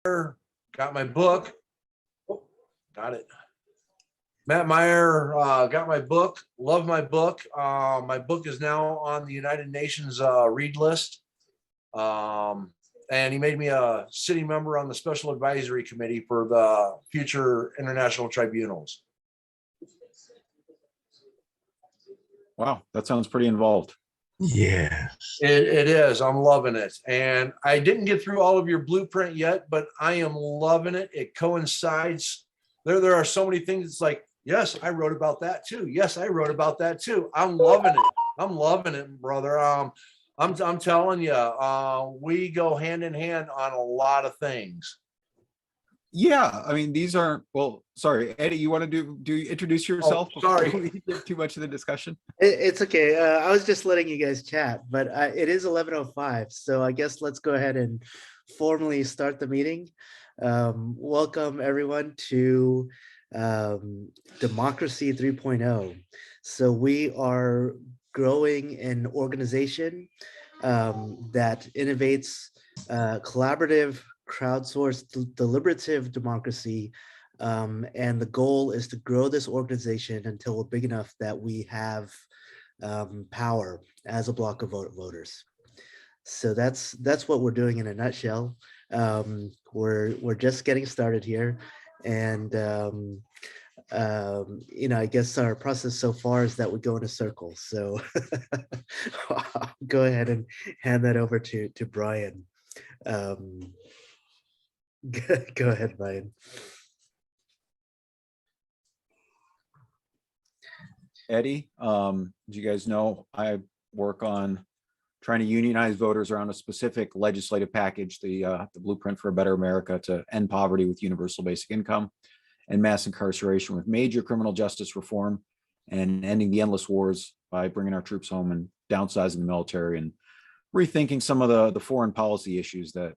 got my book. Oh, got it. Matt Meyer got my book. Love my book. My book is now on the United Nations read list. And he made me a sitting member on the Special Advisory Committee for the future international tribunals. Wow, that sounds pretty involved. Yeah, It is. I'm loving it. And I didn't get through all of your blueprint yet, but I am loving it. It coincides. There are so many things. It's like, yes, I wrote about that too. Yes, I wrote about that too. I'm loving it. I'm loving it, brother. I'm telling you, we go hand in hand on a lot of things. Yeah, I mean, these aren't, well, sorry, Eddie, you want to introduce yourself? Sorry. Before we get too much of the discussion? It's okay. I was just letting you guys chat, but it is 11:05, so I guess let's go ahead and formally start the meeting. Welcome everyone to Democracy 3.0. So we are growing an organization that innovates collaborative, crowdsourced, deliberative democracy. And the goal is to grow this organization until we're big enough that we have power as a block of voters. So that's what we're doing in a nutshell. We're just getting started here, and I guess our process so far is that we go in a circle. So I'll go ahead and hand that over to Brian. Go ahead, Brian. Eddie, as you guys know, I work on trying to unionize voters around a specific legislative package, the Blueprint for a Better America, to end poverty with universal basic income and mass incarceration with major criminal justice reform, and ending the endless wars by bringing our troops home and downsizing the military and rethinking some of the foreign policy issues that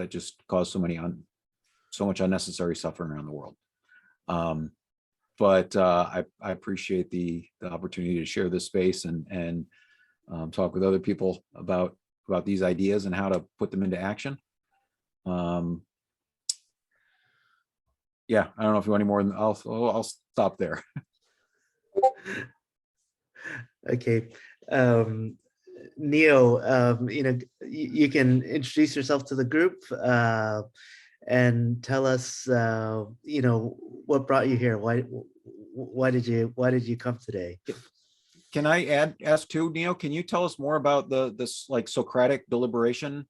just cause so much unnecessary suffering around the world. But I appreciate the opportunity to share this space and talk with other people about these ideas and how to put them into action. Yeah, I don't know if you want any more. I'll stop there. Okay. Neo, you can introduce yourself to the group and tell us, what brought you here. Why did you come today? Can I ask too, Neo? Can you tell us more about this like Socratic deliberation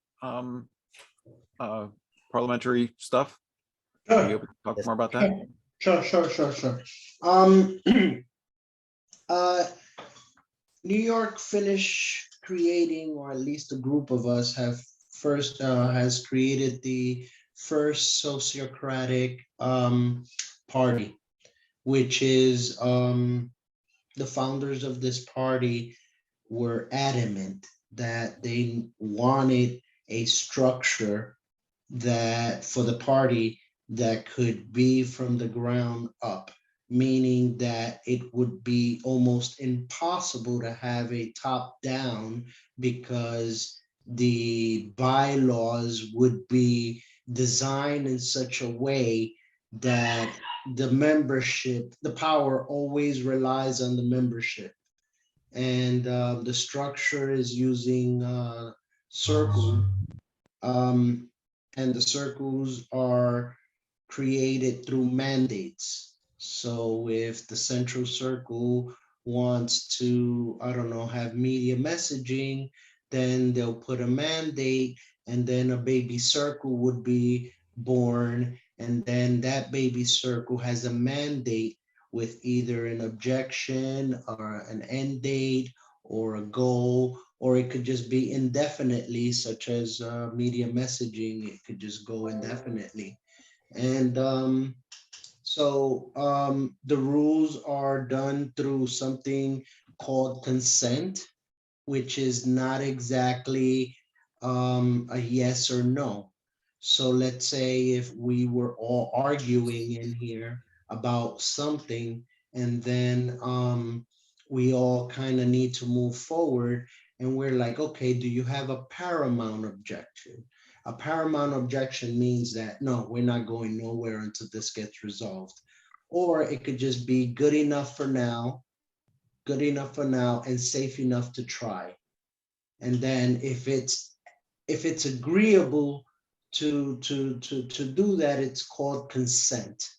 parliamentary stuff? Are you able to talk more about that? Sure. New York finished creating, or at least a group of us has created the first sociocratic party, which is the founders of this party were adamant that they wanted a structure that for the party that could be from the ground up, meaning that it would be almost impossible to have a top down because the bylaws would be designed in such a way that the power always relies on the membership. And the structure is using circles, and the circles are created through mandates. So if the central circle wants to, have media messaging, then they'll put a mandate, and then a baby circle would be born. And then that baby circle has a mandate with either an objection or an end date or a goal, or it could just be indefinitely, such as media messaging. It could just go indefinitely. And so the rules are done through something called consent, which is not exactly a yes or no. So let's say if we were all arguing in here about something, and then we all kind of need to move forward, and we're like, okay, do you have a paramount objection? A paramount objection means that, no, we're not going nowhere until this gets resolved. Or it could just be good enough for now, and safe enough to try. And then if it's agreeable to do that, it's called consent.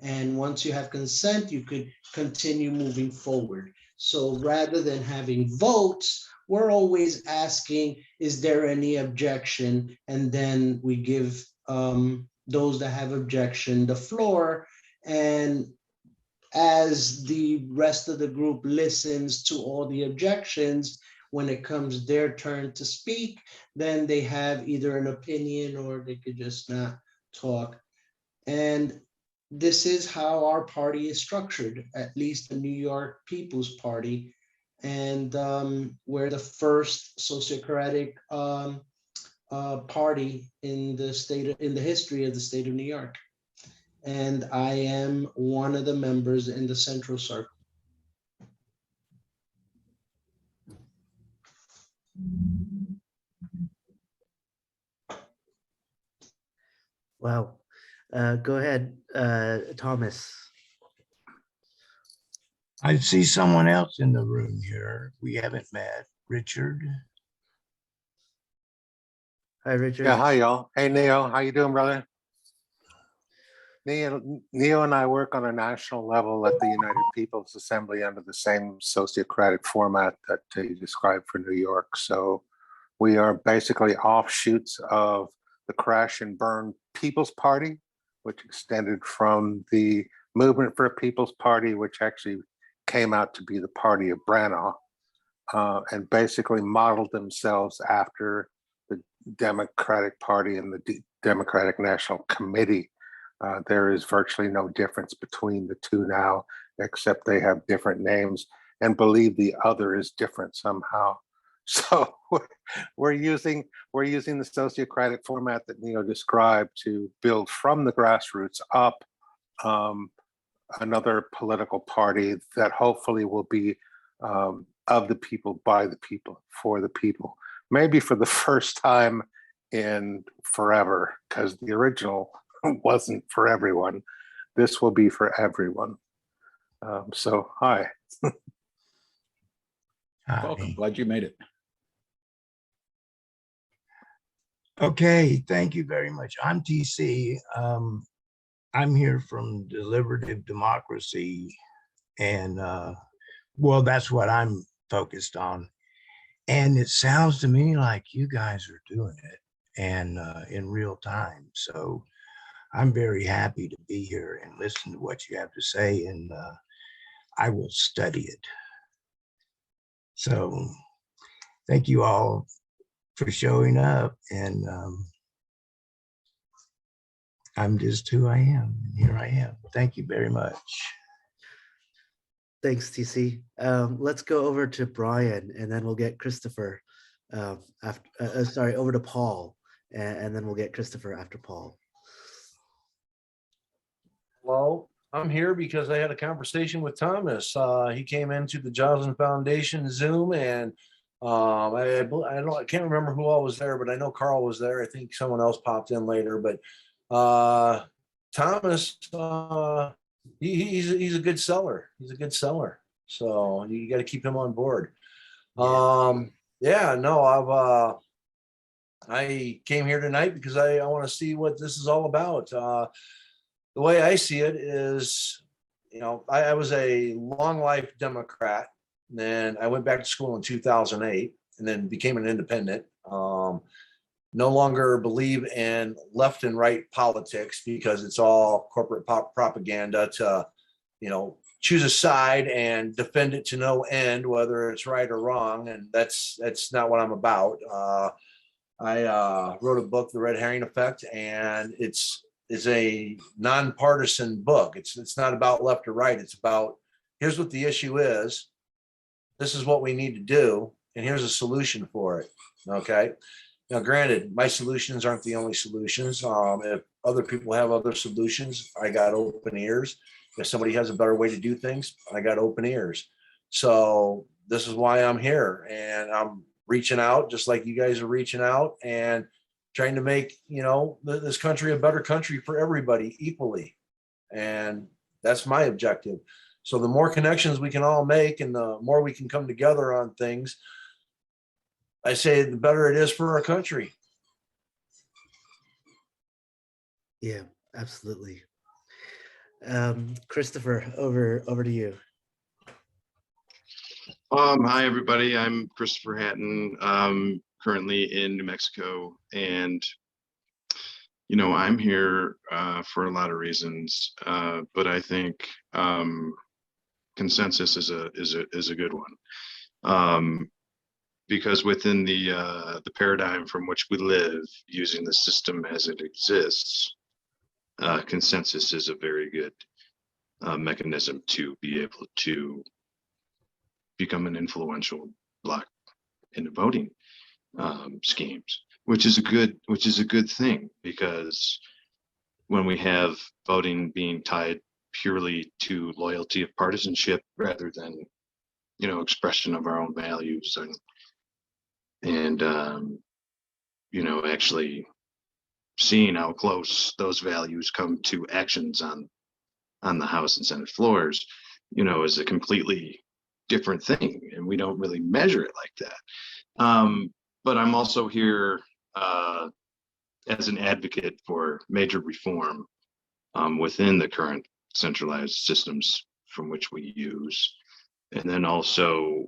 And once you have consent, you could continue moving forward. So rather than having votes, we're always asking, is there any objection? And then we give those that have objection the floor. And as the rest of the group listens to all the objections, when it comes their turn to speak, then they have either an opinion or they could just not talk. And this is how our party is structured, at least the New York People's Party. And we're the first sociocratic party in the history of the state of New York. And I am one of the members in the Central Circle. Wow. Go ahead, Thomas. I see someone else in the room here. We haven't met. Richard. Hi, Richard. Yeah, hi y'all. Hey Neo, how you doing, brother? Neo and I work on a national level at the United People's Assembly under the same sociocratic format that you described for New York. So we are basically offshoots of the Crash and Burn People's Party, which extended from the Movement for a People's Party, which actually came out to be the party of Branagh, and basically modeled themselves after the Democratic Party and the Democratic National Committee. There is virtually no difference between the two now, except they have different names and believe the other is different somehow. So we're using the sociocratic format that Neo described to build from the grassroots up another political party that hopefully will be of the people, by the people, for the people. Maybe for the first time in forever, because the original wasn't for everyone. This will be for everyone. So hi. Welcome. Glad you made it. Okay, thank you very much. I'm TC. I'm here from Deliberative Democracy, and well, that's what I'm focused on. And it sounds to me like you guys are doing it, and in real time. So I'm very happy to be here and listen to what you have to say, and I will study it. So thank you all for showing up, and I'm just who I am, and here I am. Thank you very much. Thanks, TC. Let's go over to Brian, and then we'll get Christopher. Sorry, over to Paul, and then we'll get Christopher after Paul. Well, I'm here because I had a conversation with Thomas. He came into the Joslin Foundation Zoom, and I can't remember who all was there, but I know Carl was there. I think someone else popped in later, but Thomas, he's a good seller. He's a good seller. So you got to keep him on board. Yeah, no, I came here tonight because I want to see what this is all about. The way I see it is, you know, I was a long life Democrat. Then I went back to school in 2008 and then became an independent. No longer believe in left and right politics because it's all corporate propaganda to, you know, choose a side and defend it to no end, whether it's right or wrong. And that's not what I'm about. I wrote a book, The Red Herring Effect, and it's a nonpartisan book. It's not about left or right. It's about, here's what the issue is. This is what we need to do. And here's a solution for it. Okay. Now, granted, my solutions aren't the only solutions. If other people have other solutions, I got open ears. If somebody has a better way to do things, I got open ears. So this is why I'm here, and I'm reaching out just like you guys are reaching out. And trying to make, this country a better country for everybody equally. And that's my objective. So the more connections we can all make and the more we can come together on things, I say the better it is for our country. Yeah, absolutely. Christopher, over to you. Hi, everybody. I'm Christopher Hatton, currently in New Mexico, and I'm here for a lot of reasons, but I think consensus is a good one, because within the paradigm from which we live, using the system as it exists, consensus is a very good mechanism to be able to become an influential bloc in the voting schemes, which is a good thing, because when we have voting being tied purely to loyalty of partisanship rather than expression of our own values and actually seeing how close those values come to actions on the House and Senate floors, is a completely different thing, and we don't really measure it like that. But I'm also here as an advocate for major reform within the current centralized systems from which we use, and then also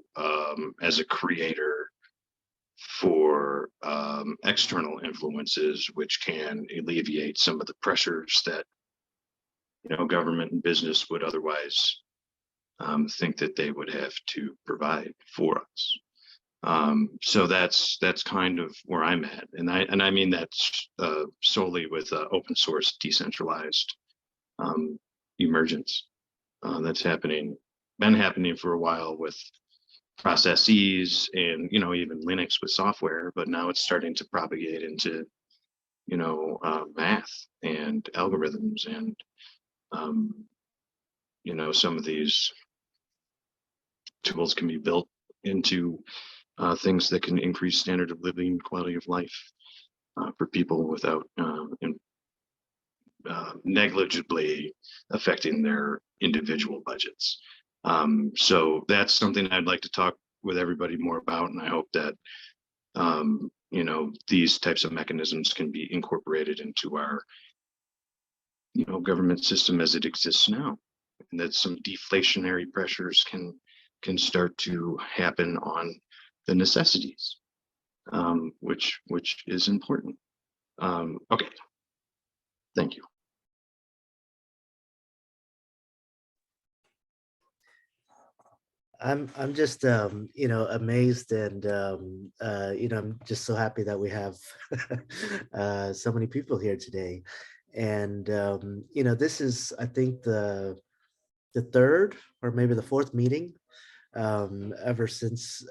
as a creator for external influences which can alleviate some of the pressures that government and business would otherwise think that they would have to provide for us. So that's kind of where I'm at, and I mean that's solely with open source decentralized emergence that's been happening for a while with processes and even Linux with software, but now it's starting to propagate into math and algorithms and some of these tools can be built into things that can increase standard of living, quality of life for people without negligibly affecting their individual budgets. So that's something I'd like to talk with everybody more about, and I hope that these types of mechanisms can be incorporated into our government system as it exists now, and that some deflationary pressures can start to happen on the necessities, which is important. Okay, thank you. I'm just amazed, and I'm just so happy that we have so many people here today. And this is, I think, the third or maybe the fourth meeting ever since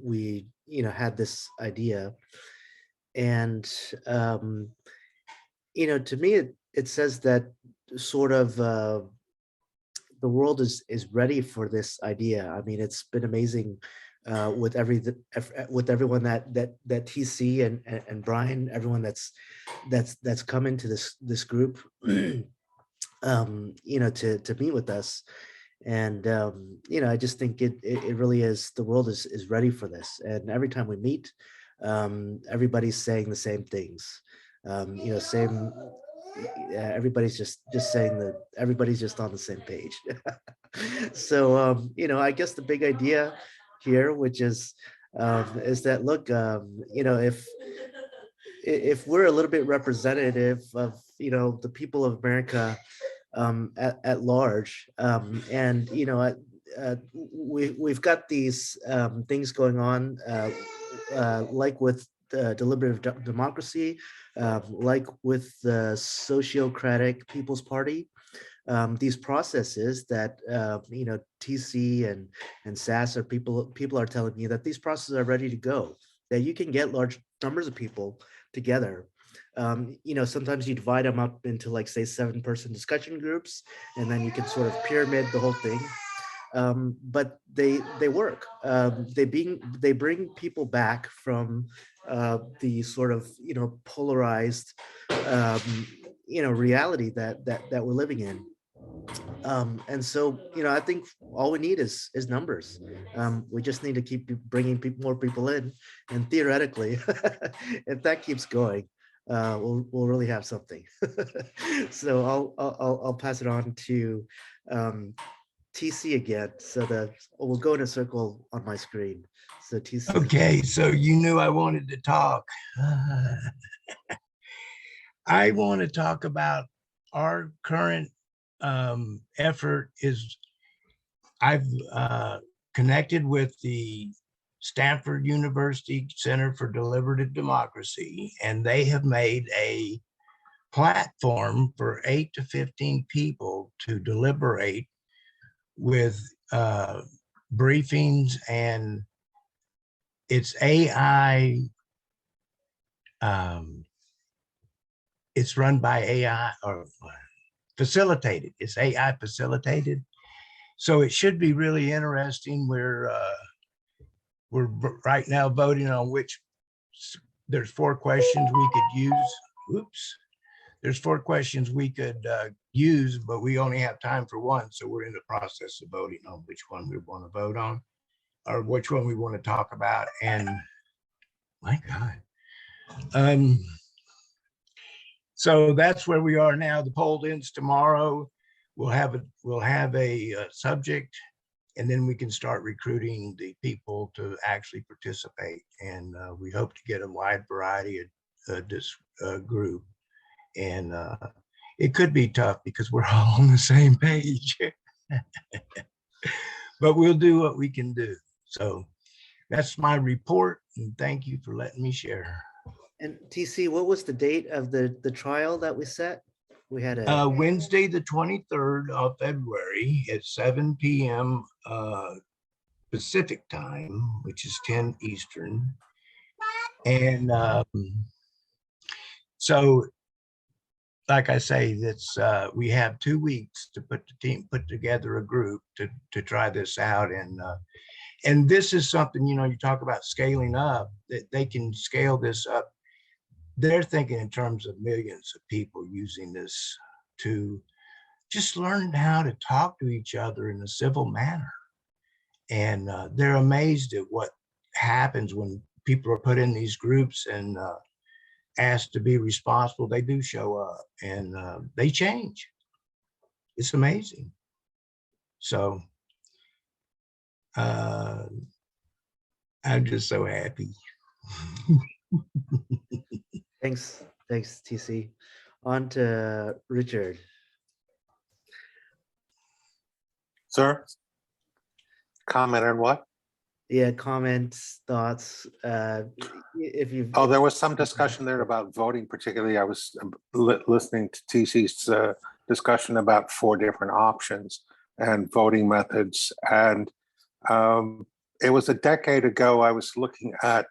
we had this idea. And to me it says that sort of the world is ready for this idea. I mean, it's been amazing with everyone that TC and Brian, everyone that's come into this group, to meet with us. And I just think it really is, the world is ready for this. And every time we meet, everybody's saying the same things. Everybody's just saying that everybody's just on the same page. So I guess the big idea here, which is that, look, if we're a little bit representative of the people of America at large, and we've got these things going on, like with deliberative democracy, like with the Sociocratic People's Party, these processes that TC and SAS or people are telling me that these processes are ready to go, that you can get large numbers of people together. Sometimes you divide them up into, like, say, 7-person discussion groups, and then you can sort of pyramid the whole thing. But they work. They bring people back from the sort of, polarized, reality that we're living in. And so, I think all we need is numbers. We just need to keep bringing more people in, and theoretically, if that keeps going, we'll really have something. So I'll pass it on to TC again. So we'll go in a circle on my screen. So TC. Okay, so you knew I wanted to talk. I want to talk about our current effort is I've connected with the Stanford University Center for Deliberative Democracy, and they have made a platform for 8 to 15 people to deliberate with briefings, and it's AI. It's run by AI or facilitated. It's AI facilitated. So it should be really interesting. We're right now voting on which, there's 4 questions we could use. Oops. There's 4 questions we could use, but we only have time for one. So we're in the process of voting on which one we want to vote on, or which one we want to talk about. And my God. So that's where we are now. The poll ends tomorrow. We'll have a subject, and then we can start recruiting the people to actually participate. And we hope to get a wide variety of this group. And it could be tough because we're all on the same page, but we'll do what we can do. So that's my report, and thank you for letting me share. And TC, what was the date of the trial that we set? We had a Wednesday, the 23rd of February at 7 p.m. Pacific time, which is 10 Eastern. And so, like I say, that's we have 2 weeks to put together a group to try this out. And this is something, you talk about scaling up, that they can scale this up. They're thinking in terms of millions of people using this to just learn how to talk to each other in a civil manner. And they're amazed at what happens when people are put in these groups and asked to be responsible. They do show up, and they change. It's amazing. So I'm just so happy. Thanks, TC. On to Richard. Sir? Comment on what? Yeah, comments, thoughts. If you've Oh, there was some discussion there about voting. Particularly, I was listening to TC's discussion about 4 different options and voting methods. And it was a decade ago, I was looking at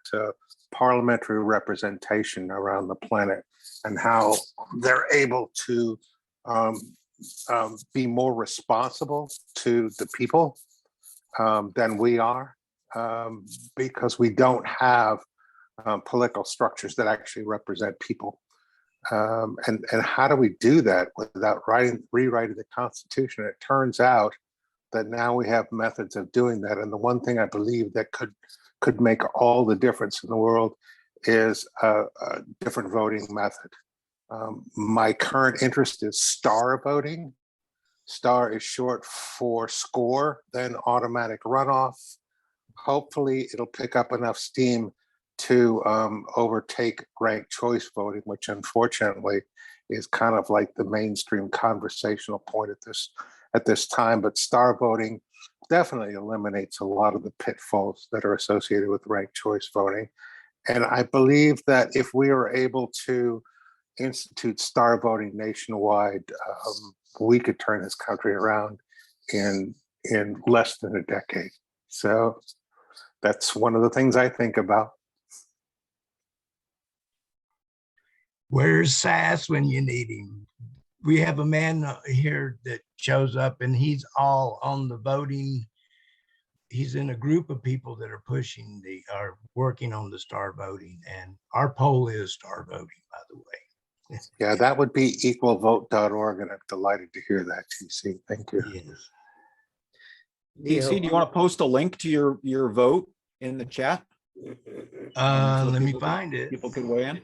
parliamentary representation around the planet and how they're able to be more responsible to the people than we are, because we don't have political structures that actually represent people. And how do we do that without rewriting the Constitution? It turns out that now we have methods of doing that. And the one thing I believe that could make all the difference in the world is a different voting method. My current interest is star voting. Star is short for score, then automatic runoff. Hopefully it'll pick up enough steam to overtake ranked choice voting, which unfortunately is kind of like the mainstream conversational point at this time. But star voting definitely eliminates a lot of the pitfalls that are associated with ranked choice voting. And I believe that if we are able to institute star voting nationwide, we could turn this country around in less than a decade. So that's one of the things I think about. Where's Sass when you need him? We have a man here that shows up, and he's all on the voting he's in a group of people that are are working on the star voting, and our poll is star voting, by the way. Yeah, that would be equalvote.org, and I'm delighted to hear that, TC. Thank you. Yes. TC, do you want to post a link to your vote in the chat? So Let me people could- find it. People could weigh in.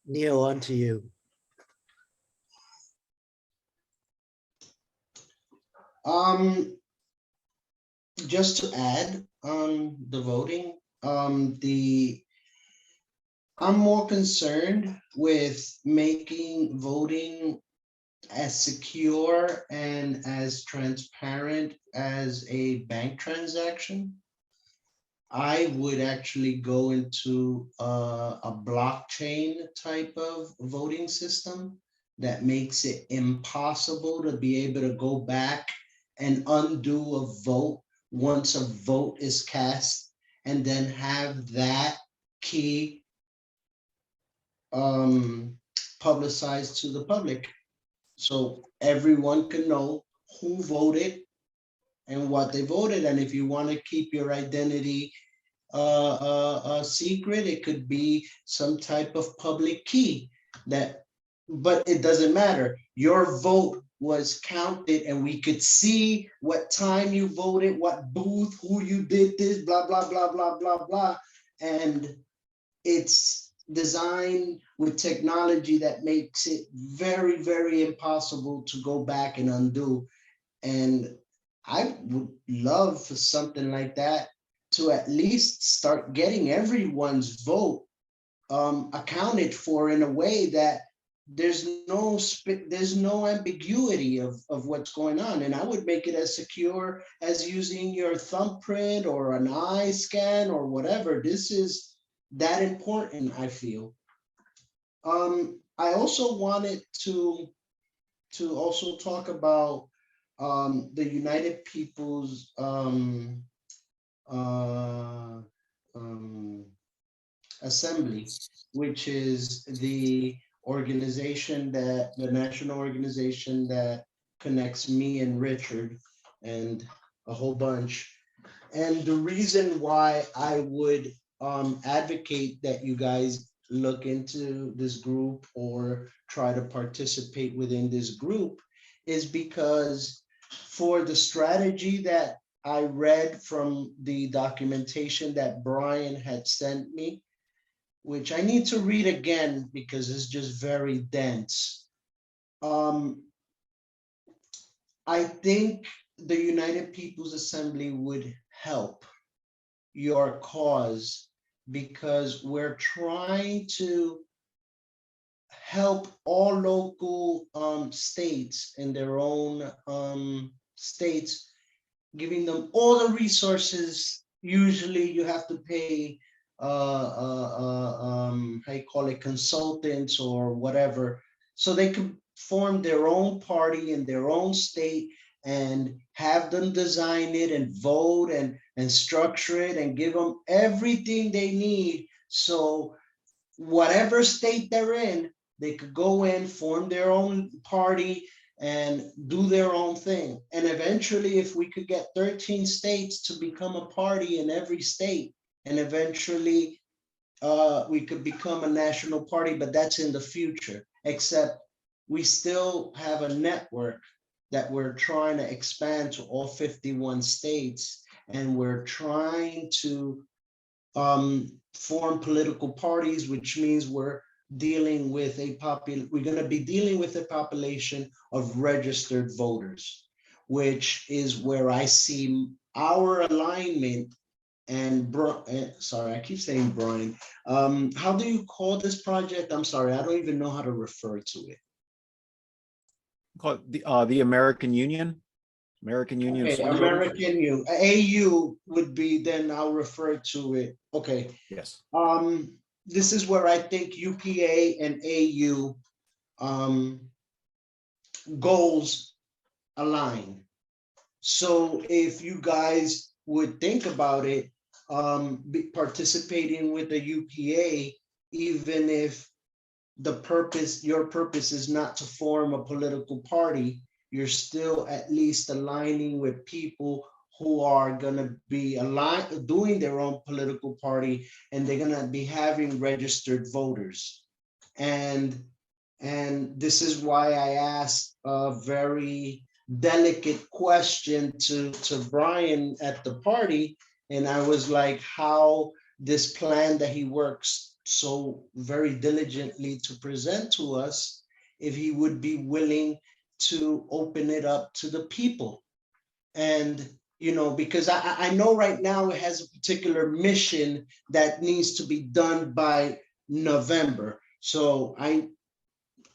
Neil, on to you. Just to add on the voting, I'm more concerned with making voting as secure and as transparent as a bank transaction. I would actually go into a blockchain type of voting system that makes it impossible to be able to go back and undo a vote once a vote is cast, and then have that key publicized to the public, so everyone can know who voted and what they voted. And if you want to keep your identity secret, it could be some type of public key that, but it doesn't matter. Your vote was counted, and we could see what time you voted, what booth, who you did this, blah, blah, blah, blah, blah, blah. And it's designed with technology that makes it very, very impossible to go back and undo. And I would love for something like that to at least start getting everyone's vote accounted for in a way that there's no ambiguity of what's going on. And I would make it as secure as using your thumbprint or an eye scan or whatever. This is that important, I feel. I also wanted to also talk about the United People's Assembly, which is the organization that, the national organization that connects me and Richard and a whole bunch. And the reason why I would advocate that you guys look into this group or try to participate within this group is because for the strategy that I read from the documentation that Brian had sent me, which I need to read again because it's just very dense. I think the United People's Assembly would help your cause because we're trying to help all local states in their own states, giving them all the resources. Usually you have to pay how you call it, consultants or whatever, so they can form their own party in their own state and have them design it and vote and structure it and give them everything they need. So whatever state they're in, they could go in, form their own party and do their own thing. And eventually, if we could get 13 states to become a party in every state, and eventually we could become a national party, but that's in the future, except we still have a network that we're trying to expand to all 51 states. And we're trying to form political parties, which means we're dealing with we're going to be dealing with a population of registered voters, which is where I see our alignment. And sorry, I keep saying Brian. How do you call this project? I'm sorry, I don't even know how to refer to it. Call it the American Union. American Union. Okay, Swing Voters? American Union. AU would be, then I'll refer to it. Okay. Yes. This is where I think UPA and AU goals align. So if you guys would think about it, participating with the UPA, even if your purpose is not to form a political party, you're still at least aligning with people who are gonna be aligned, doing their own political party, and they're gonna be having registered voters. And this is why I asked a very delicate question to Brian at the party. And I was like, how this plan that he works so very diligently to present to us, if he would be willing to open it up to the people. And, you know, because I know right now it has a particular mission that needs to be done by November. So I'm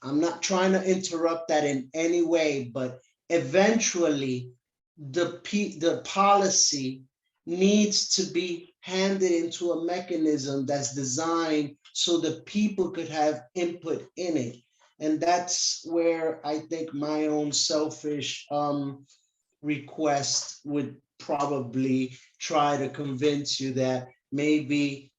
not trying to interrupt that in any way, but eventually the policy needs to be handed into a mechanism that's designed so the people could have input in it. And that's where I think my own selfish request would probably try to convince you that maybe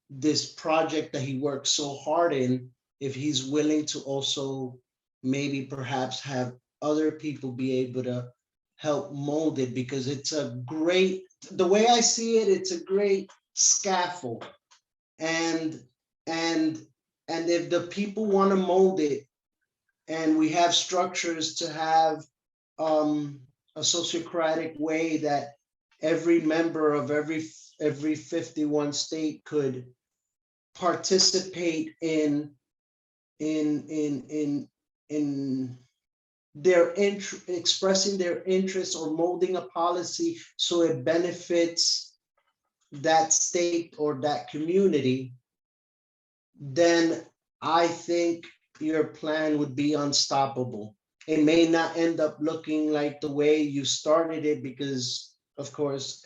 this project that he worked so hard in, if he's willing to also maybe perhaps have other people be able to help mold it, because it's a great, the way I see it, it's a great scaffold. And if the people want to mold it, and we have structures to have a sociocratic way that every member of every 51 state could participate in their expressing their interests or molding a policy so it benefits that state or that community, then I think your plan would be unstoppable. It may not end up looking like the way you started it, because of course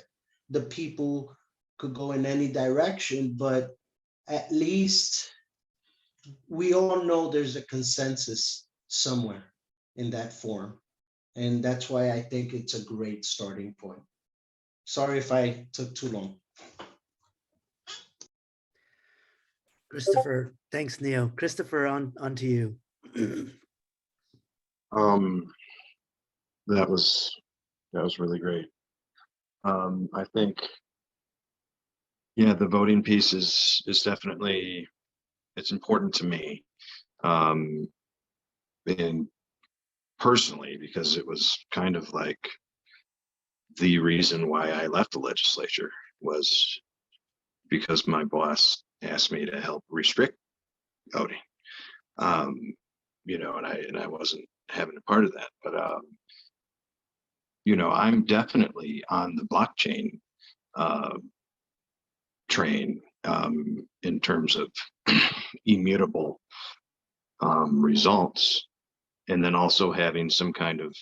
the people could go in any direction, but at least we all know there's a consensus somewhere in that form. And that's why I think it's a great starting point. Sorry if I took too long. Christopher, thanks, Neo. Christopher, on to you. That was really great. I think, yeah, the voting piece is definitely, it's important to me. And personally, because it was kind of like the reason why I left the legislature, was because my boss asked me to help restrict voting. You know, and I wasn't having a part of that, but you know, I'm definitely on the blockchain train in terms of immutable results, and then also having some kind of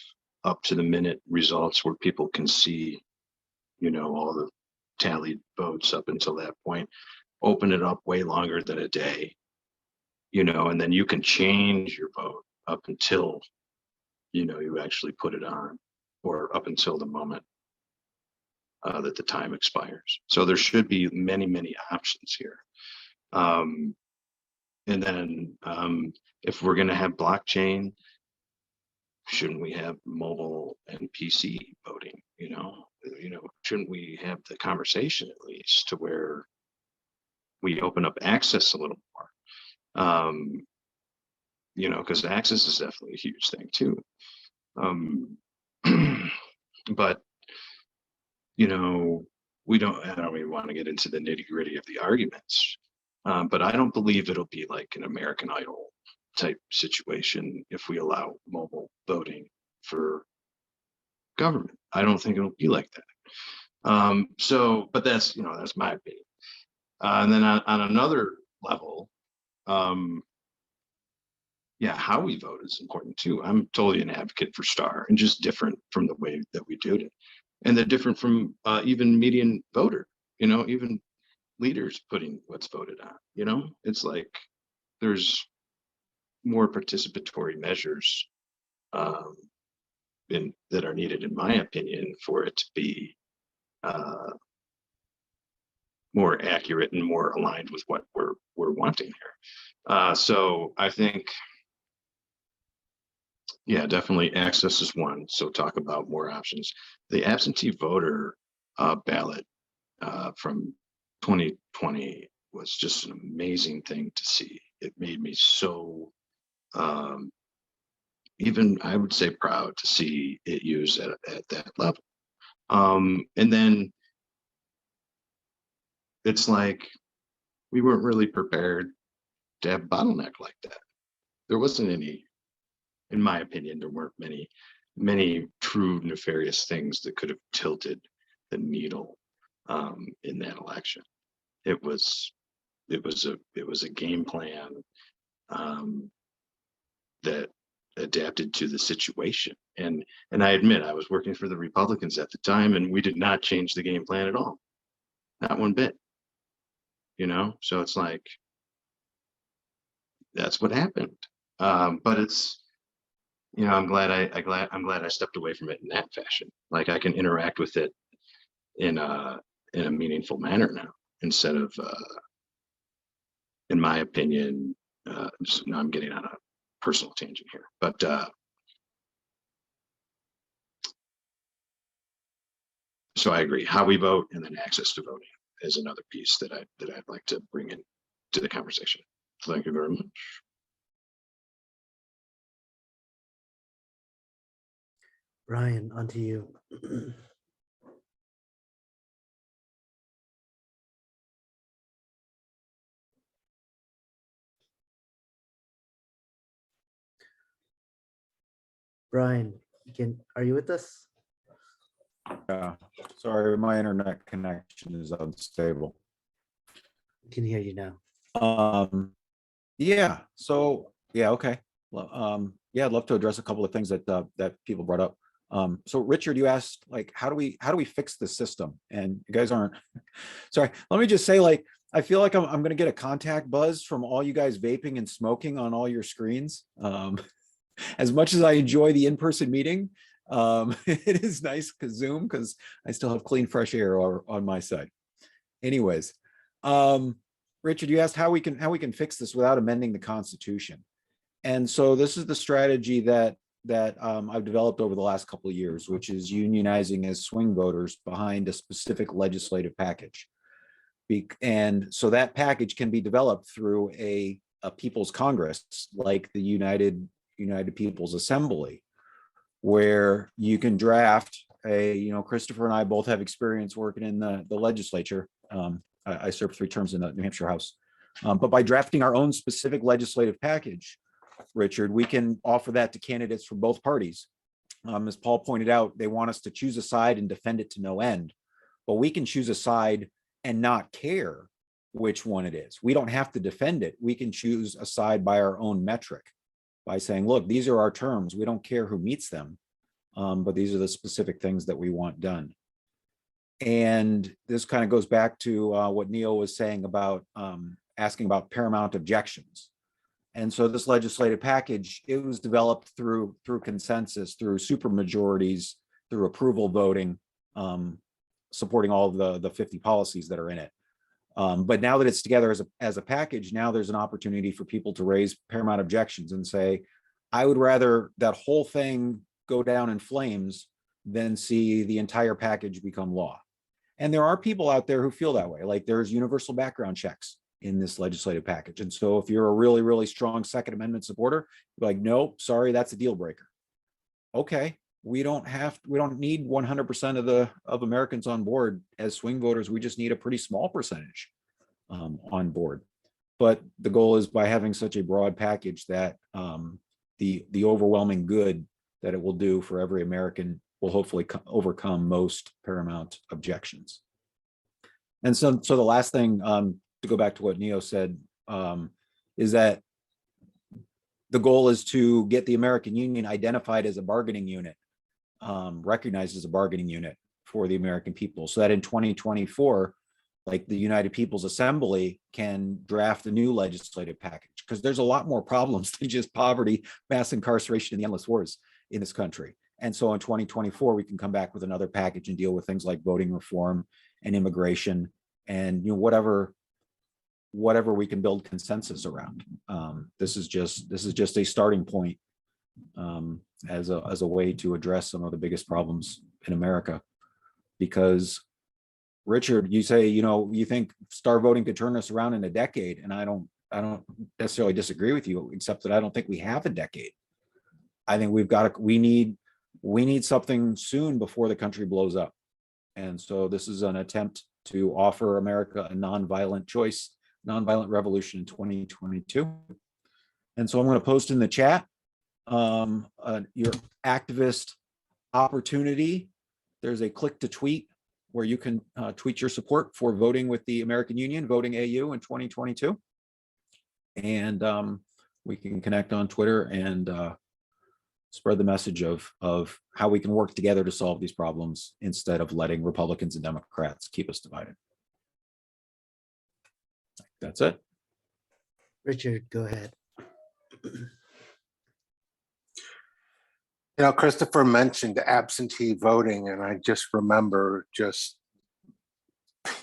up to the minute results where people can see, you know, all the tallied votes up until that point. Open it up way longer than a day, you know, and then you can change your vote up until, you know, you actually put it on, or up until the moment that the time expires. So there should be many options here. And then if we're going to have blockchain, shouldn't we have mobile and PC voting? You know, shouldn't we have the conversation at least to where we open up access a little more? You know, because access is definitely a huge thing too. But you know, I don't even want to get into the nitty gritty of the arguments, but I don't believe it'll be like an American Idol type situation if we allow mobile voting for government. I don't think it'll be like that. So, but that's, you know, that's my opinion. And then on another level, yeah, how we vote is important too. I'm totally an advocate for Star, and just different from the way that we do it. And they're different from even median voter, you know, even leaders putting what's voted on, you know, it's like there's more participatory measures that are needed, in my opinion, for it to be more accurate and more aligned with what we're wanting here. So I think Yeah, definitely access is one. So talk about more options. The absentee voter ballot from 2020 was just an amazing thing to see. It made me so even I would say proud to see it used at that level. And then it's like we weren't really prepared to have bottleneck like that. There wasn't any, in my opinion, there weren't many true nefarious things that could have tilted the needle in that election. It was a game plan that adapted to the situation. And I admit I was working for the Republicans at the time, and we did not change the game plan at all, not one bit. So it's like that's what happened. But it's I'm glad I stepped away from it in that fashion. Like I can interact with it in a meaningful manner now, instead of in my opinion, now I'm getting on a personal tangent here, but so I agree. How we vote and then access to voting is another piece that I'd like to bring in to the conversation. Thank you very much. Brian, on to you. Brian, are you with us? Yeah, sorry, my internet connection is unstable. Can hear you now. Yeah, so yeah, okay. Well, yeah, I'd love to address a couple of things that that people brought up. So Richard, you asked like how do we fix the system? And you guys aren't sorry, let me just say, like, I feel like I'm gonna get a contact buzz from all you guys vaping and smoking on all your screens. As much as I enjoy the in-person meeting, it is nice because Zoom, because I still have clean, fresh air on my side. Anyways, Richard, you asked how we can fix this without amending the Constitution. And so this is the strategy that I've developed over the last couple of years, which is unionizing as swing voters behind a specific legislative package. And so that package can be developed through a People's Congress, like the United People's Assembly, where you can draft Christopher and I both have experience working in the legislature. I served 3 terms in the New Hampshire House. But by drafting our own specific legislative package, Richard, we can offer that to candidates from both parties. As Paul pointed out, they want us to choose a side and defend it to no end. But we can choose a side and not care which one it is. We don't have to defend it. We can choose a side by our own metric, by saying, look, these are our terms. We don't care who meets them, but these are the specific things that we want done. And this kind of goes back to what Neil was saying about asking about paramount objections. And so this legislative package, it was developed through consensus, through supermajorities, through approval voting, supporting all of the 50 policies that are in it. But now that it's together as a package, now there's an opportunity for people to raise paramount objections and say, I would rather that whole thing go down in flames than see the entire package become law. And there are people out there who feel that way. Like there's universal background checks in this legislative package. And so if you're a really, really strong Second Amendment supporter, you're like, nope, sorry, that's a deal breaker. Okay, we don't need 100% of Americans on board as swing voters. We just need a pretty small percentage on board. But the goal is by having such a broad package that the overwhelming good that it will do for every American will hopefully overcome most paramount objections. And so the last thing, to go back to what Neo said, is that the goal is to get the American Union identified as a bargaining unit, recognized as a bargaining unit for the American people, so that in 2024, like the United People's Assembly can draft a new legislative package, because there's a lot more problems than just poverty, mass incarceration, and the endless wars in this country. And so in 2024, we can come back with another package and deal with things like voting reform and immigration and whatever we can build consensus around. This is just a starting point as a way to address some of the biggest problems in America. Because Richard, you say, you think star voting could turn us around in a decade, and I don't necessarily disagree with you, except that I don't think we have a decade. I think we need something soon before the country blows up. And so this is an attempt to offer America a nonviolent choice, nonviolent revolution in 2022. And so I'm going to post in the chat your activist opportunity. There's a click to tweet where you can tweet your support for voting with the American Union, voting AU in 2022. And we can connect on Twitter and spread the message of how we can work together to solve these problems instead of letting Republicans and Democrats keep us divided. That's it. Richard, go ahead. Christopher mentioned absentee voting, and I just remember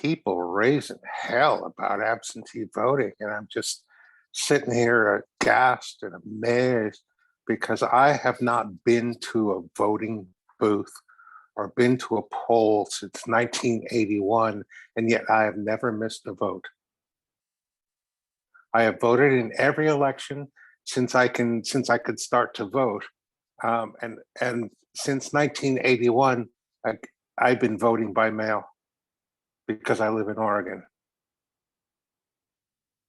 people raising hell about absentee voting. And I'm just sitting here aghast and amazed because I have not been to a voting booth or been to a poll since 1981, and yet I have never missed a vote. I have voted in every election since I could start to vote. And since 1981, I've been voting by mail because I live in Oregon.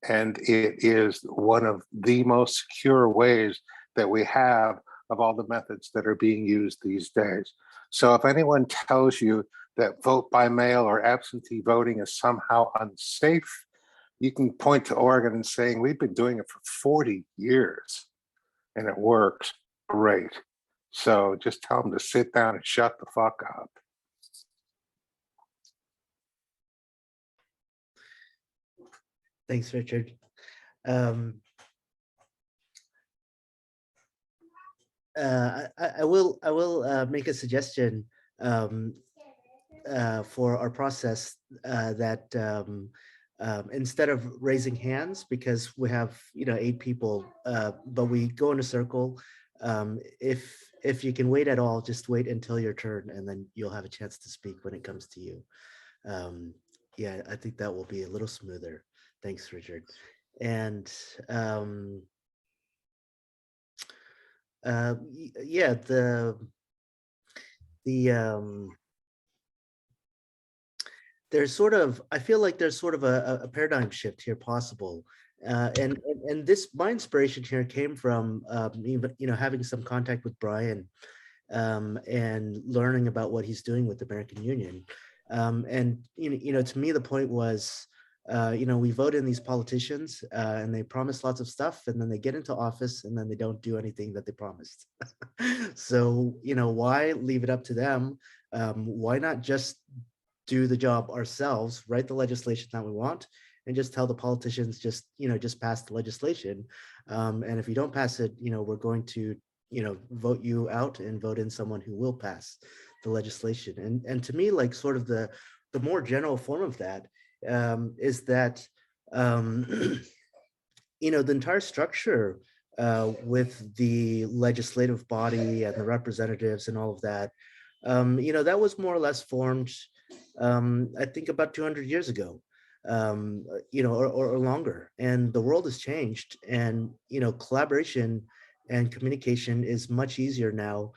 And it is one of the most secure ways that we have of all the methods that are being used these days. So if anyone tells you that vote by mail or absentee voting is somehow unsafe, you can point to Oregon and saying, we've been doing it for 40 years and it works great. So just tell them to sit down and shut the fuck up. Thanks, Richard. I will make a suggestion for our process that instead of raising hands, because we have 8 people, but we go in a circle. If you can wait at all, just wait until your turn, and then you'll have a chance to speak when it comes to you. Yeah, I think that will be a little smoother. Thanks, Richard. And yeah, I feel like there's sort of a paradigm shift here possible. And my inspiration here came from having some contact with Brian and learning about what he's doing with the American Union. And to me, the point was, we vote in these politicians and they promise lots of stuff, and then they get into office and then they don't do anything that they promised. So, why leave it up to them? Why not just do the job ourselves, write the legislation that we want, and just tell the politicians, just pass the legislation. And if you don't pass it, we're going to, vote you out and vote in someone who will pass the legislation. And to me, like sort of the more general form of that is that, the entire structure with the legislative body and the representatives and all of that, that was more or less formed, I think about 200 years ago, or longer. And the world has changed, and, collaboration and communication is much easier now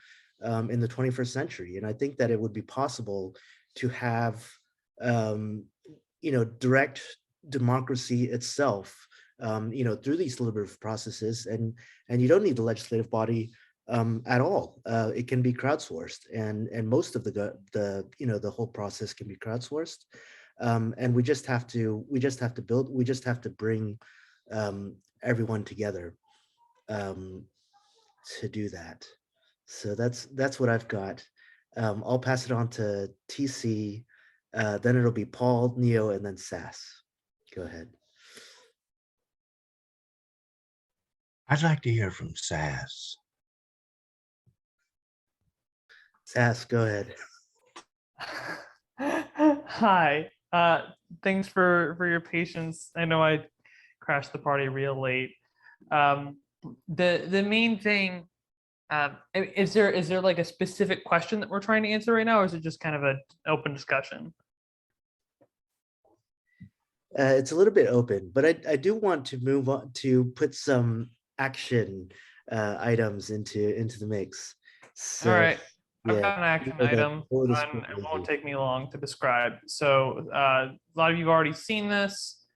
in the 21st century. And I think that it would be possible to have, direct democracy itself, through these deliberative processes. And you don't need the legislative body at all. It can be crowdsourced, and most of the whole process can be crowdsourced. And we just have to bring everyone together to do that. So that's what I've got. I'll pass it on to TC, then it'll be Paul, Neo, and then Sass. Go ahead. I'd like to hear from Sass. Sass, go ahead. Hi. Thanks for your patience. I know I crashed the party real late. The main thing Is there like a specific question that we're trying to answer right now, or is it just kind of an open discussion? It's a little bit open, but I do want to move on to put some action items into the mix. All So right. I've yeah, got an action for the- item, for the and it school won't review. take me long to describe. So a lot of you've already seen this.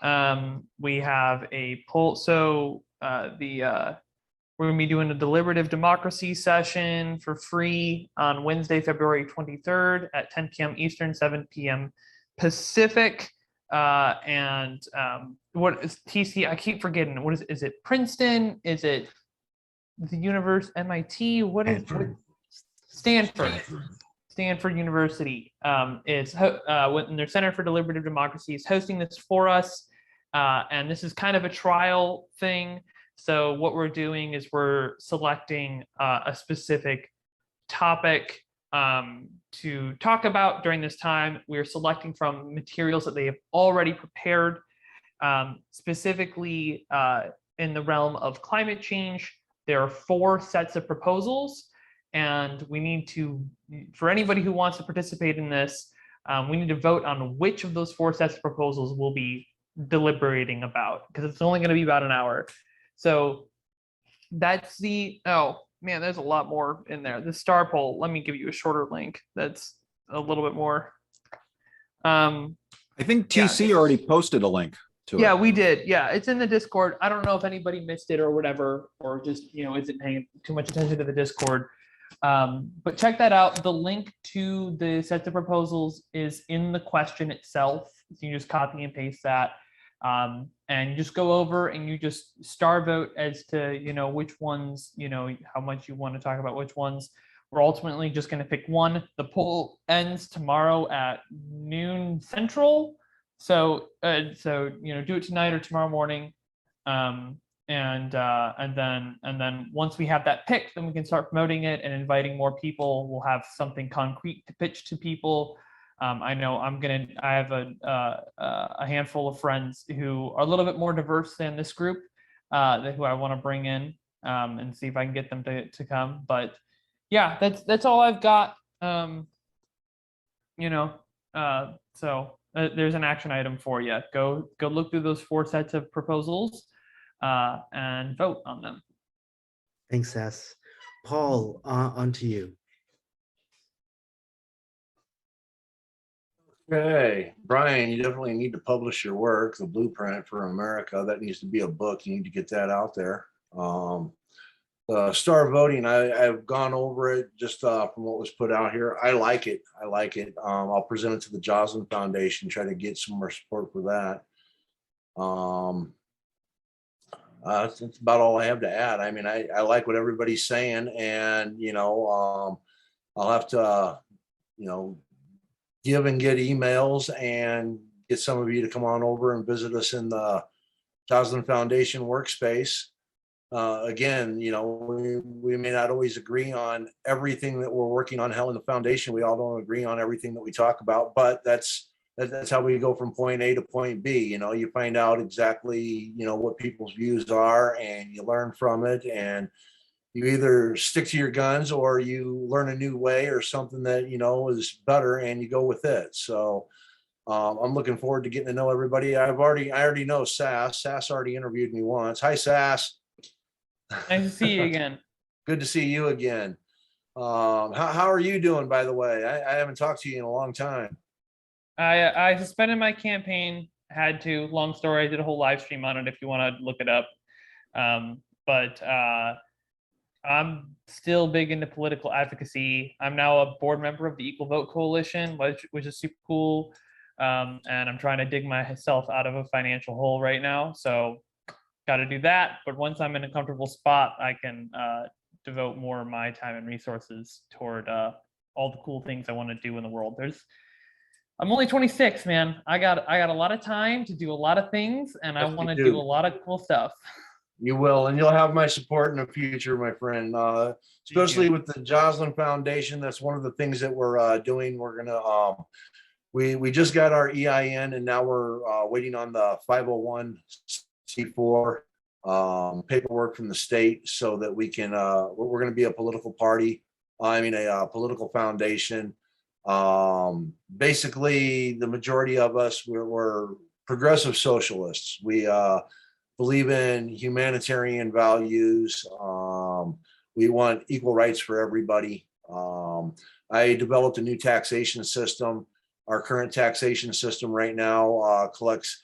We have a poll. So we're going to be doing a deliberative democracy session for free on Wednesday, February 23rd at 10 p.m. Eastern, 7 p.m. Pacific. And what is TC? I keep forgetting. What is it? Princeton? Is it the universe MIT? What is Stanford? Stanford University is when their Center for Deliberative Democracy is hosting this for us, and this is kind of a trial thing. So what we're doing is we're selecting a specific topic to talk about during this time. We're selecting from materials that they have already prepared, specifically in the realm of climate change. There are 4 sets of proposals, and we need to, for anybody who wants to participate in this, we need to vote on which of those 4 sets of proposals we'll be deliberating about, because it's only going to be about an hour. So that's oh man, there's a lot more in there. The star poll, let me give you a shorter link that's a little bit more. I think TC already posted a link to it. Yeah, we did. Yeah, it's in the Discord. I don't know if anybody missed it or whatever, or just, isn't paying too much attention to the Discord. But check that out. The link to the sets of proposals is in the question itself. So you just copy and paste that. And you just go over and you just star vote as to, which ones, how much you want to talk about which ones. We're ultimately just going to pick one. The poll ends tomorrow at noon Central. So do it tonight or tomorrow morning. And then once we have that picked, then we can start promoting it and inviting more people. We'll have something concrete to pitch to people. I know I have a handful of friends who are a little bit more diverse than this group, who I want to bring in and see if I can get them to come. But yeah, that's all I've got. So there's an action item for you. Go look through those 4 sets of proposals and vote on them. Thanks, Sass. Paul, on to you. Okay, Brian, you definitely need to publish your work, The Blueprint for America. That needs to be a book. You need to get that out there. Star voting, I've gone over it just from what was put out here. I like it. I'll present it to the Joslin Foundation, try to get some more support for that. That's about all I have to add. I mean, I like what everybody's saying, and I'll have to give and get emails and get some of you to come on over and visit us in the Joslin Foundation workspace. Again, we may not always agree on everything that we're working on. Hell, in the foundation, we all don't agree on everything that we talk about, but that's how we go from point A to point B. You find out exactly, what people's views are, and you learn from it, and you either stick to your guns or you learn a new way or something that, is better, and you go with it. So I'm looking forward to getting to know everybody. I already know Sass. Sass already interviewed me once. Hi, Sass. Nice to see you again. Good to see you again. How are you doing, by the way? I haven't talked to you in a long time. I suspended my campaign. Had to. Long story. I did a whole live stream on it if you want to look it up. But I'm still big into political advocacy. I'm now a board member of the Equal Vote Coalition, which is super cool. And I'm trying to dig myself out of a financial hole right now. So got to do that. But once I'm in a comfortable spot, I can devote more of my time and resources toward all the cool things I want to do in the world. I'm only 26, man. I got a lot of time to do a lot of things, and I want to do a lot of cool stuff. You will, and you'll have my support in the future, my friend. Especially with the Joslin Foundation. That's one of the things that we're doing. We're gonna we just got our EIN, and now we're waiting on the 501c4 paperwork from the state so that we can, we're going to be a political party. I mean, a political foundation. Basically, the majority of us, we're progressive socialists. We believe in humanitarian values. We want equal rights for everybody. I developed a new taxation system. Our current taxation system right now collects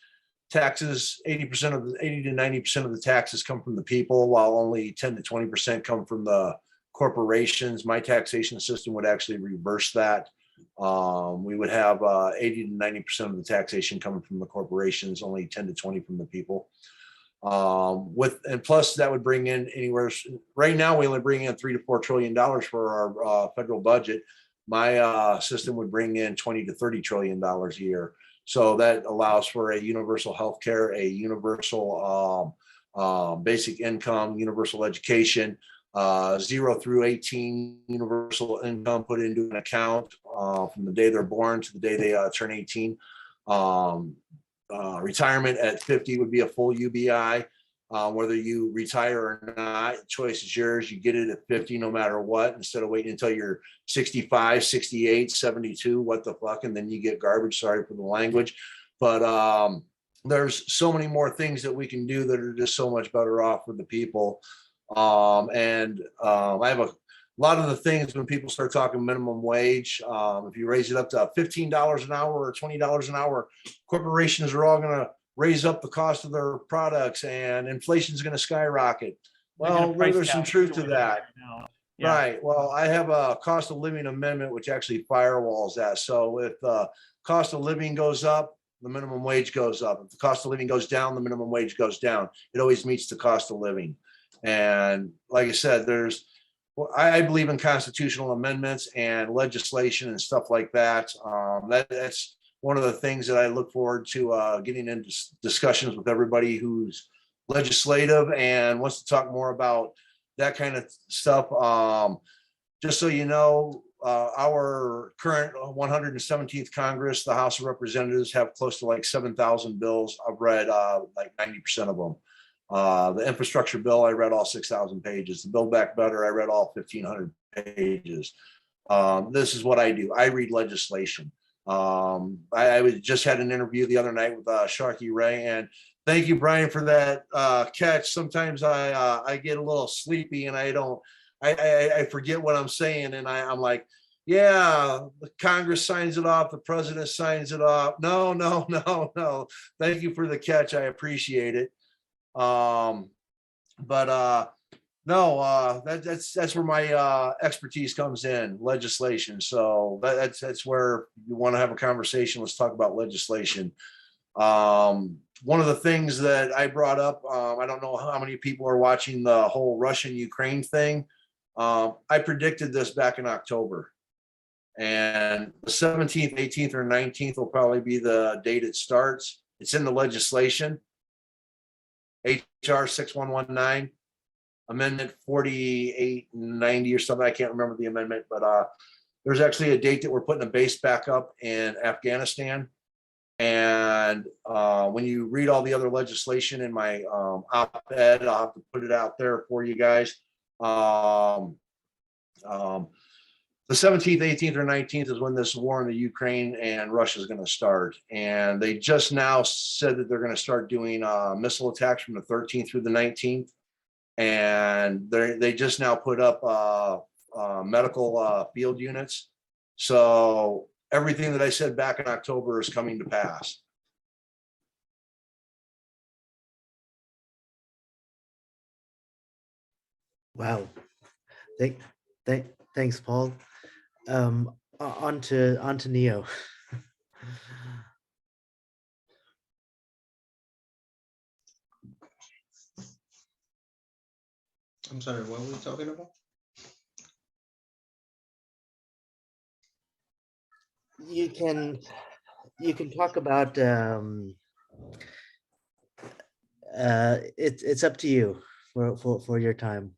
taxes. 80% of the 80 to 90% of the taxes come from the people, while only 10 to 20% come from the corporations. My taxation system would actually reverse that. We would have 80 to 90% of the taxation coming from the corporations, only 10 to 20 from the people. And plus that would bring in anywhere. Right now, we only bring in $3 to $4 trillion for our federal budget. My system would bring in $20 to $30 trillion a year. So that allows for a universal health care, a universal basic income, universal education, 0 through 18 universal income put into an account from the day they're born to the day they turn 18. Retirement at 50 would be a full UBI. Whether you retire or not, the choice is yours. You get it at 50 no matter what, instead of waiting until you're 65, 68, 72, what the fuck, and then you get garbage. Sorry for the language. But there's so many more things that we can do that are just so much better off for the people. I have a lot of the things when people start talking minimum wage, if you raise it up to $15 an hour or $20 an hour, corporations are all going to raise up the cost of their products and inflation is going to skyrocket. Well, there's some truth to that. Yeah. Right. Well, I have a cost of living amendment, which actually firewalls that. So if the cost of living goes up, the minimum wage goes up. If the cost of living goes down, the minimum wage goes down. It always meets the cost of living. And like I said, I believe in constitutional amendments and legislation and stuff like that. That's one of the things that I look forward to getting into discussions with everybody who's legislative and wants to talk more about that kind of stuff. Just so you know, our current 117th Congress, the House of Representatives, have close to like 7,000 bills. I've read like 90% of them. The infrastructure bill, I read all 6,000 pages. The Build Back Better, I read all 1,500 pages. This is what I do. I read legislation. I just had an interview the other night with Sharky Ray, and thank you, Brian, for that catch. Sometimes I get a little sleepy and I forget what I'm saying, and I'm like, yeah, the Congress signs it off, the president signs it off. No. Thank you for the catch. I appreciate it. That's where my expertise comes in, legislation. So that's where you want to have a conversation. Let's talk about legislation. One of the things that I brought up, I don't know how many people are watching the whole Russian-Ukraine thing. I predicted this back in October, and the 17th, 18th, or 19th will probably be the date it starts. It's in the legislation. HR 6119, Amendment 4890 or something. I can't remember the amendment, but there's actually a date that we're putting a base back up in Afghanistan. And when you read all the other legislation in my op-ed, I'll have to put it out there for you guys. The 17th, 18th, or 19th is when this war in the Ukraine and Russia is going to start. And they just now said that they're going to start doing missile attacks from the 13th through the 19th. And they just now put up medical field units. So everything that I said back in October is coming to pass. Wow. Thanks, Paul. On to Neo. I'm sorry, what were we talking about? You can talk about it's up to you for your time.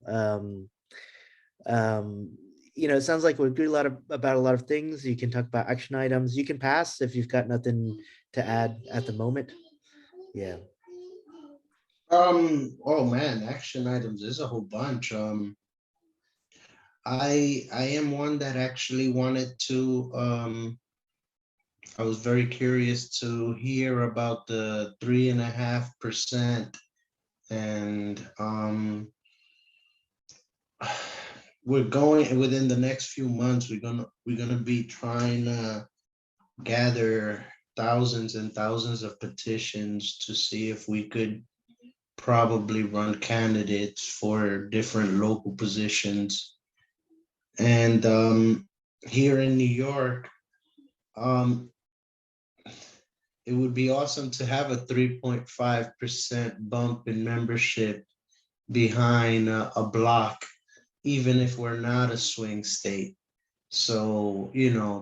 It sounds like we're good about a lot of things. You can talk about action items. You can pass if you've got nothing to add at the moment. Yeah. Oh man, action items, there's a whole bunch. I am one that actually wanted to, I was very curious to hear about the 3.5%. And we're going within the next few months, we're gonna be trying to gather thousands and thousands of petitions to see if we could probably run candidates for different local positions. And here in New York, um, it would be awesome to have a 3.5% bump in membership behind a block, even if we're not a swing state. So,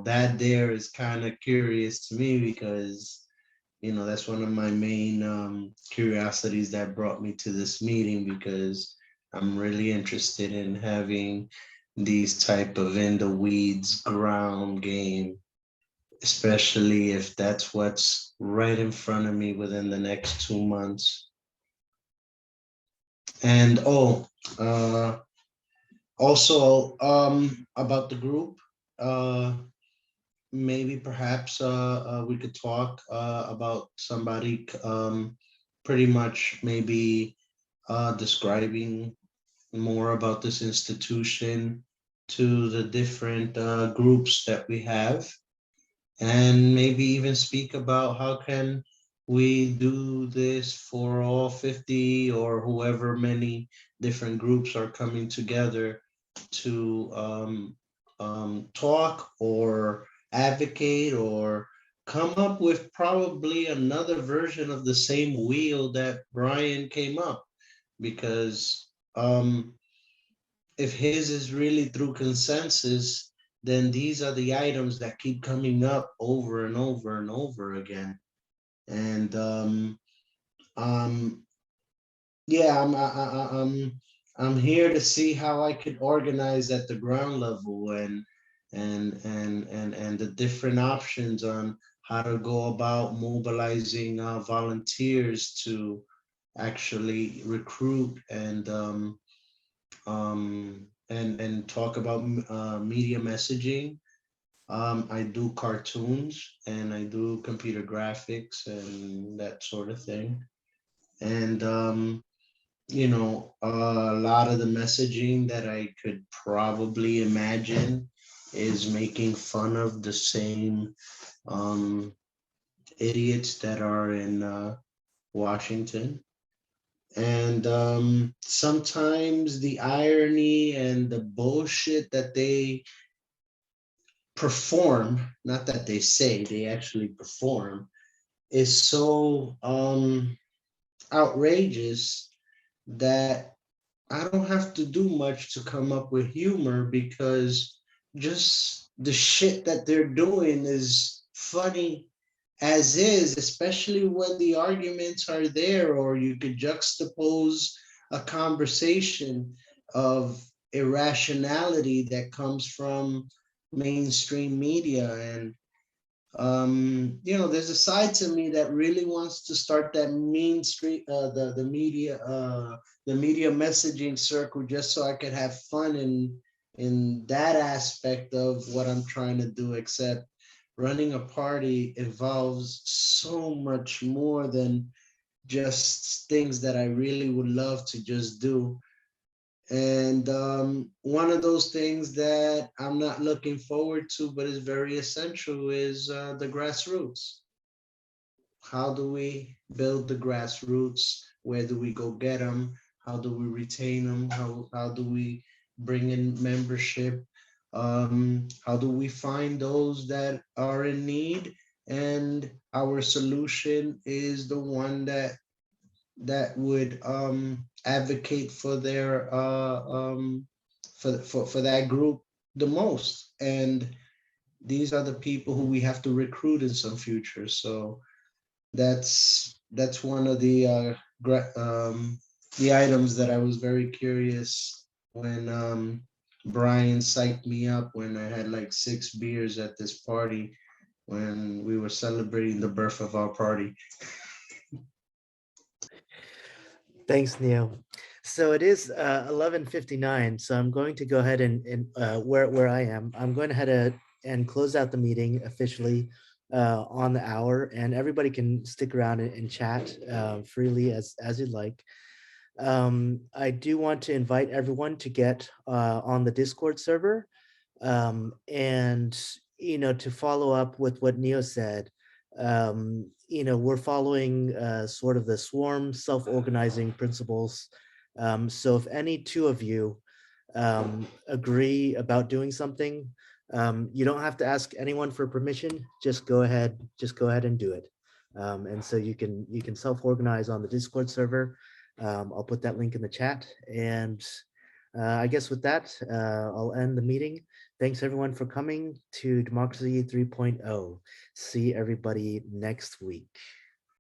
that there is kind of curious to me because, that's one of my main curiosities that brought me to this meeting, because I'm really interested in having these type of in the weeds ground game, especially if that's what's right in front of me within the next 2 months. And also about the group, maybe perhaps we could talk about somebody pretty much maybe describing more about this institution to the different groups that we have, and maybe even speak about how can we do this for all 50 or whoever many different groups are coming together to talk or advocate or come up with probably another version of the same wheel that Brian came up, because if his is really through consensus, then these are the items that keep coming up over and over and over again. And yeah, I'm here to see how I could organize at the ground level, and the different options on how to go about mobilizing volunteers to actually recruit and talk about media messaging. I do cartoons and I do computer graphics and that sort of thing. And a lot of the messaging that I could probably imagine is making fun of the same idiots that are in Washington. And sometimes the irony and the bullshit that they perform, not that they say, they actually perform, is so outrageous that I don't have to do much to come up with humor, because just the shit that they're doing is funny as is, especially when the arguments are there, or you could juxtapose a conversation of irrationality that comes from mainstream media. And there's a side to me that really wants to start that mean street, the media messaging circle, just so I could have fun in that aspect of what I'm trying to do. Except running a party involves so much more than just things that I really would love to just do. And one of those things that I'm not looking forward to, but is very essential, is the grassroots. How do we build the grassroots? Where do we go get them? How do we retain them? How do we bring in membership? How do we find those that are in need? And our solution is the one that would advocate for their for that group the most. And these are the people who we have to recruit in some future. So that's one of the items that I was very curious when Brian psyched me up when I had like 6 beers at this party when we were celebrating the birth of our party. Thanks, Neil. So it is 11:59, so I'm going to go ahead and where I am, I'm going ahead and close out the meeting officially on the hour, and everybody can stick around and chat freely as you'd like. I do want to invite everyone to get on the Discord server, and to follow up with what Neo said. We're following sort of the swarm self-organizing principles. So if any two of you agree about doing something, you don't have to ask anyone for permission. Just go ahead and do it. And so you can self-organize on the Discord server. I'll put that link in the chat. And I guess with that, I'll end the meeting. Thanks everyone for coming to Democracy 3.0. See everybody next week.